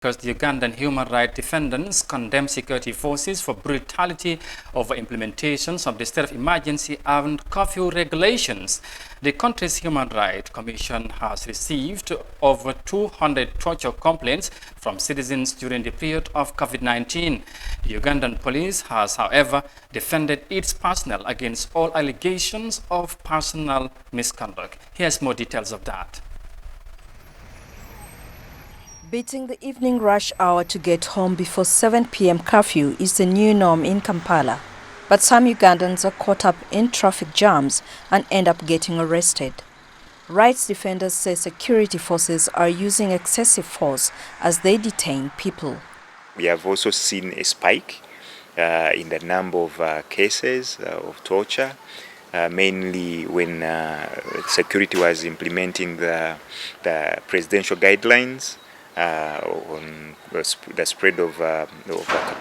Because the Ugandan human rights defenders condemn security forces for brutality over implementations of the state of emergency and curfew regulations. The country's Human Rights Commission has received over 200 torture complaints from citizens during the period of COVID-19. The Ugandan police has, however, defended its personnel against all allegations of personal misconduct. Here's more details of that. Beating the evening rush hour to get home before 7 p.m. curfew is the new norm in Kampala. But some Ugandans are caught up in traffic jams and end up getting arrested. Rights defenders say security forces are using excessive force as they detain people. We have also seen a spike in the number of cases of torture, mainly when security was implementing the presidential guidelines on the spread of the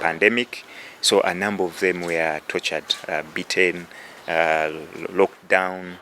pandemic. So a number of them were tortured, beaten, locked down.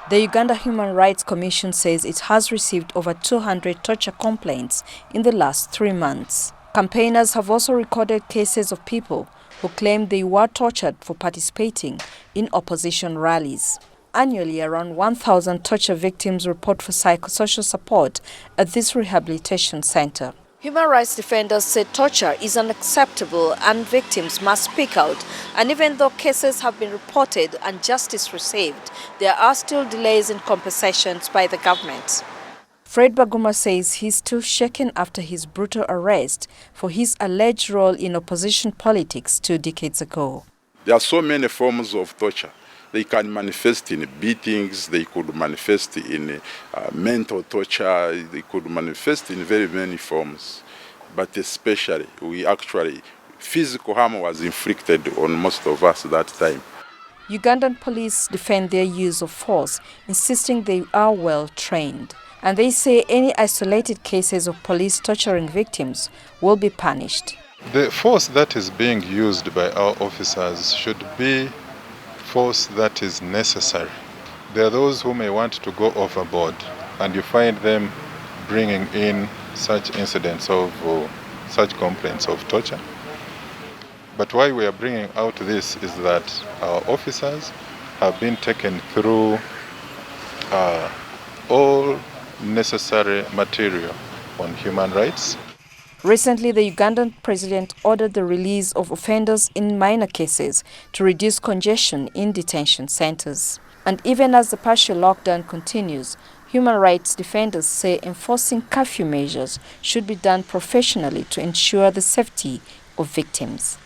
The Uganda Human Rights Commission says it has received over 200 torture complaints in the last 3 months. Campaigners have also recorded cases of people who claim they were tortured for participating in opposition rallies. Annually, around 1,000 torture victims report for psychosocial support at this rehabilitation center. Human rights defenders say torture is unacceptable and victims must speak out. And even though cases have been reported and justice received, there are still delays in compensations by the government. Fred Baguma says he's still shaken after his brutal arrest for his alleged role in opposition politics 2 decades ago. There are so many forms of torture. They can manifest in beatings, they could manifest in mental torture, they could manifest in very many forms. But especially, physical harm was inflicted on most of us that time. Ugandan police defend their use of force, insisting they are well trained. And they say any isolated cases of police torturing victims will be punished. The force that is being used by our officers should be force that is necessary. There are those who may want to go overboard, and you find them bringing in such incidents of such complaints of torture. But why we are bringing out this is that our officers have been taken through all necessary material on human rights. Recently, the Ugandan president ordered the release of offenders in minor cases to reduce congestion in detention centers. And even as the partial lockdown continues, human rights defenders say enforcing curfew measures should be done professionally to ensure the safety of victims.